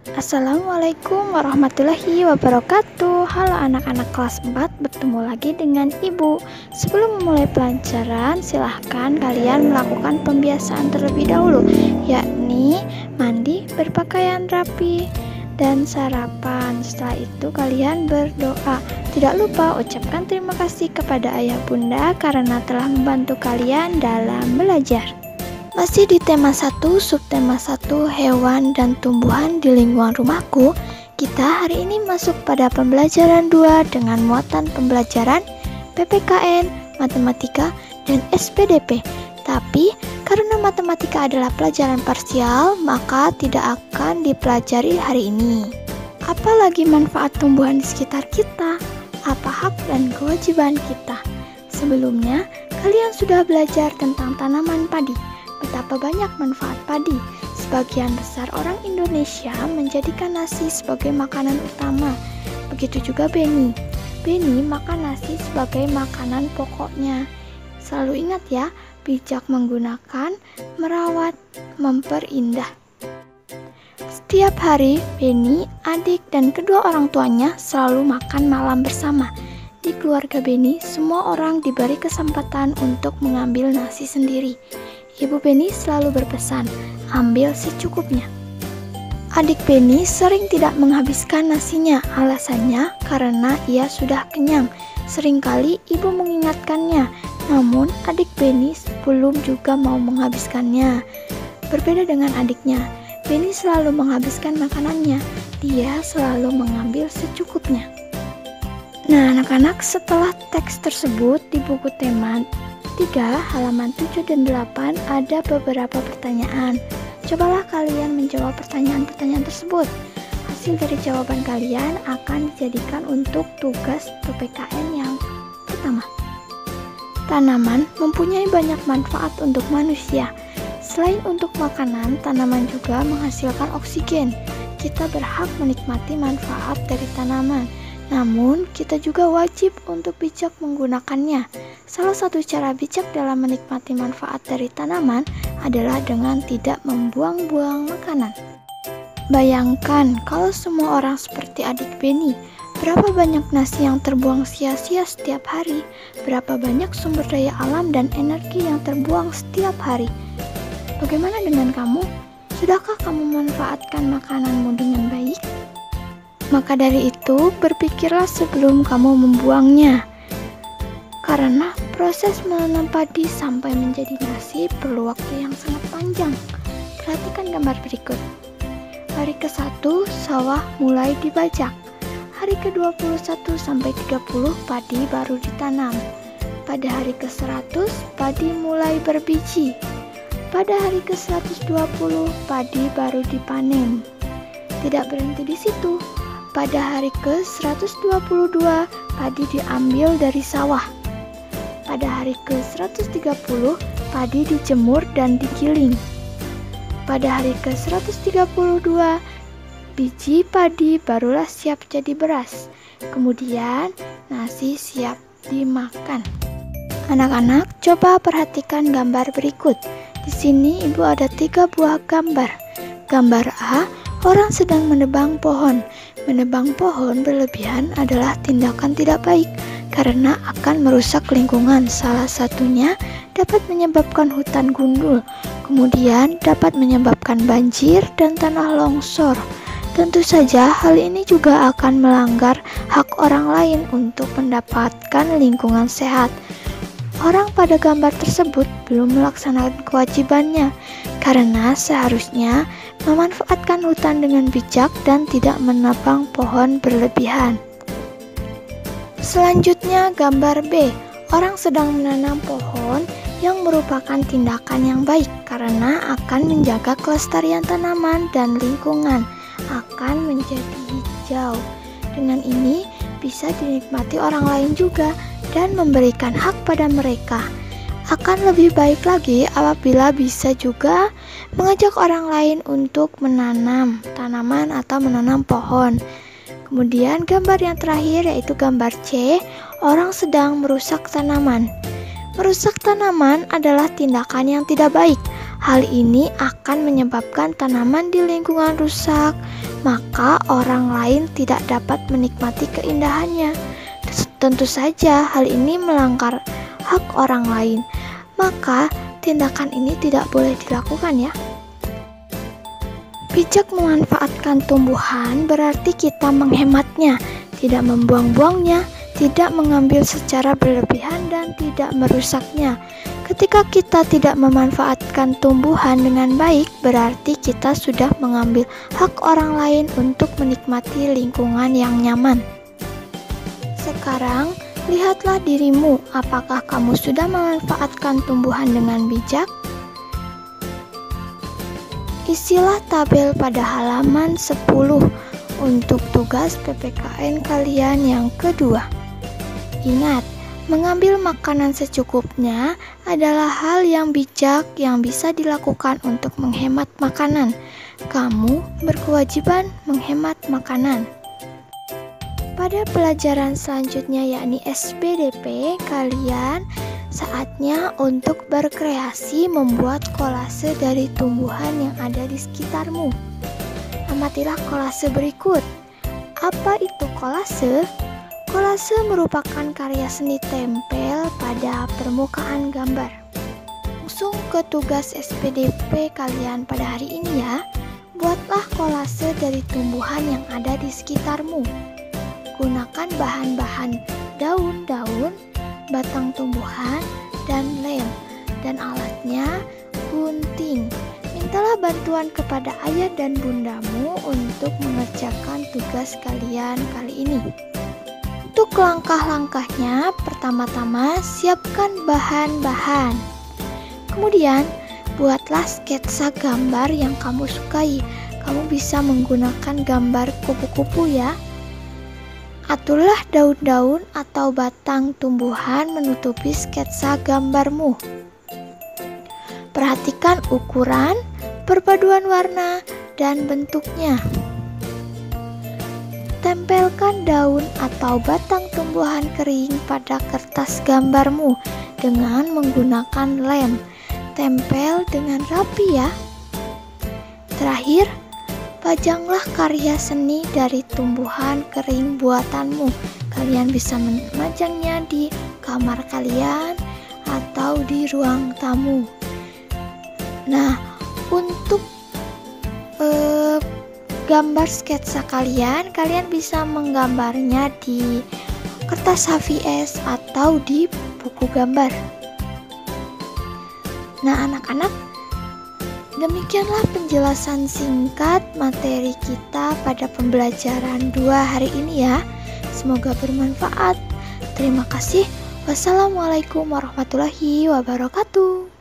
Assalamualaikum warahmatullahi wabarakatuh. Halo anak-anak kelas 4, bertemu lagi dengan Ibu. Sebelum memulai pelajaran, silahkan kalian melakukan pembiasaan terlebih dahulu, yakni mandi, berpakaian rapi, dan sarapan. Setelah itu kalian berdoa. Tidak lupa ucapkan terima kasih kepada ayah bunda karena telah membantu kalian dalam belajar. Masih di tema 1, subtema 1, hewan dan tumbuhan di lingkungan rumahku, kita hari ini masuk pada pembelajaran 2 dengan muatan pembelajaran PPKN, matematika, dan SPDP. Tapi, karena matematika adalah pelajaran parsial, maka tidak akan dipelajari hari ini. Apalagi manfaat tumbuhan di sekitar kita? Apa hak dan kewajiban kita? Sebelumnya, kalian sudah belajar tentang tanaman padi. Betapa banyak manfaat padi. Sebagian besar orang Indonesia menjadikan nasi sebagai makanan utama. Begitu juga beni. Beni makan nasi sebagai makanan pokoknya. Selalu ingat ya, bijak menggunakan, merawat, memperindah. Setiap hari, Beni, adik, dan kedua orang tuanya selalu makan malam bersama. Di keluarga Beni, semua orang diberi kesempatan untuk mengambil nasi sendiri. Ibu Beni selalu berpesan, ambil secukupnya. Adik Beni sering tidak menghabiskan nasinya, alasannya karena ia sudah kenyang. Seringkali ibu mengingatkannya, namun adik Beni belum juga mau menghabiskannya. Berbeda dengan adiknya, Beni selalu menghabiskan makanannya, dia selalu mengambil secukupnya. Nah anak-anak, setelah teks tersebut di buku tema 3, halaman 7 dan 8 ada beberapa pertanyaan. Cobalah kalian menjawab pertanyaan-pertanyaan tersebut. Hasil dari jawaban kalian akan dijadikan untuk tugas PPKN yang pertama. Tanaman mempunyai banyak manfaat untuk manusia. Selain untuk makanan, tanaman juga menghasilkan oksigen. Kita berhak menikmati manfaat dari tanaman. Namun, kita juga wajib untuk bijak menggunakannya. Salah satu cara bijak dalam menikmati manfaat dari tanaman adalah dengan tidak membuang-buang makanan. Bayangkan kalau semua orang seperti adik Beni, berapa banyak nasi yang terbuang sia-sia setiap hari, berapa banyak sumber daya alam dan energi yang terbuang setiap hari. Bagaimana dengan kamu? Sudahkah kamu memanfaatkan makananmu dengan baik? Maka dari itu, berpikirlah sebelum kamu membuangnya. Karena proses menanam padi sampai menjadi nasi perlu waktu yang sangat panjang. Perhatikan gambar berikut. Hari ke-1, sawah mulai dibajak. Hari ke-21 sampai 30, padi baru ditanam. Pada hari ke-100, padi mulai berbiji. Pada hari ke-120, padi baru dipanen. Tidak berhenti di situ. Pada hari ke-122, padi diambil dari sawah. Pada hari ke-130, padi dijemur dan digiling. Pada hari ke-132, biji padi barulah siap jadi beras. Kemudian, nasi siap dimakan. Anak-anak, coba perhatikan gambar berikut. Di sini ibu ada 3 buah gambar. Gambar A, orang sedang menebang pohon. Menebang pohon berlebihan adalah tindakan tidak baik karena akan merusak lingkungan. Salah satunya dapat menyebabkan hutan gundul, kemudian dapat menyebabkan banjir dan tanah longsor. Tentu saja hal ini juga akan melanggar hak orang lain untuk mendapatkan lingkungan sehat. Orang pada gambar tersebut belum melaksanakan kewajibannya karena seharusnya memanfaatkan hutan dengan bijak dan tidak menebang pohon berlebihan. Selanjutnya gambar B, orang sedang menanam pohon yang merupakan tindakan yang baik karena akan menjaga kelestarian tanaman dan lingkungan akan menjadi hijau. Dengan ini bisa dinikmati orang lain juga dan memberikan hak pada mereka. Akan lebih baik lagi apabila bisa juga mengajak orang lain untuk menanam tanaman atau menanam pohon. Kemudian gambar yang terakhir yaitu gambar C, orang sedang merusak tanaman. Merusak tanaman adalah tindakan yang tidak baik. Hal ini akan menyebabkan tanaman di lingkungan rusak, maka orang lain tidak dapat menikmati keindahannya. Tentu saja hal ini melanggar hak orang lain, maka tindakan ini tidak boleh dilakukan ya. Bijak memanfaatkan tumbuhan berarti kita menghematnya, tidak membuang-buangnya, tidak mengambil secara berlebihan dan tidak merusaknya. Ketika kita tidak memanfaatkan tumbuhan dengan baik, berarti kita sudah mengambil hak orang lain untuk menikmati lingkungan yang nyaman. Sekarang, lihatlah dirimu, apakah kamu sudah memanfaatkan tumbuhan dengan bijak? Isilah tabel pada halaman 10 untuk tugas PPKN kalian yang kedua. Ingat, mengambil makanan secukupnya adalah hal yang bijak yang bisa dilakukan untuk menghemat makanan. Kamu berkewajiban menghemat makanan. Pada pelajaran selanjutnya yakni SPDP, kalian saatnya untuk berkreasi membuat kolase dari tumbuhan yang ada di sekitarmu. Amatilah kolase berikut. Apa itu kolase? Kolase merupakan karya seni tempel pada permukaan gambar. Langsung ke tugas SPDP kalian pada hari ini ya. Buatlah kolase dari tumbuhan yang ada di sekitarmu. Gunakan bahan-bahan daun-daun, batang tumbuhan, dan lem. Dan alatnya gunting. Mintalah bantuan kepada ayah dan bundamu untuk mengerjakan tugas kalian kali ini. Untuk langkah-langkahnya, pertama-tama siapkan bahan-bahan. Kemudian, buatlah sketsa gambar yang kamu sukai. Kamu bisa menggunakan gambar kupu-kupu ya. Aturlah daun-daun atau batang tumbuhan menutupi sketsa gambarmu. Perhatikan ukuran, perpaduan warna, dan bentuknya. Tempelkan daun atau batang tumbuhan kering pada kertas gambarmu dengan menggunakan lem. Tempel dengan rapi ya. Terakhir, pajanglah karya seni dari tumbuhan kering buatanmu. Kalian bisa memajangnya di kamar kalian atau di ruang tamu. Nah, untuk gambar sketsa kalian bisa menggambarnya di kertas HVS atau di buku gambar. Nah, anak-anak, demikianlah penjelasan singkat materi kita pada pembelajaran 2 hari ini ya. Semoga bermanfaat. Terima kasih. Wassalamualaikum warahmatullahi wabarakatuh.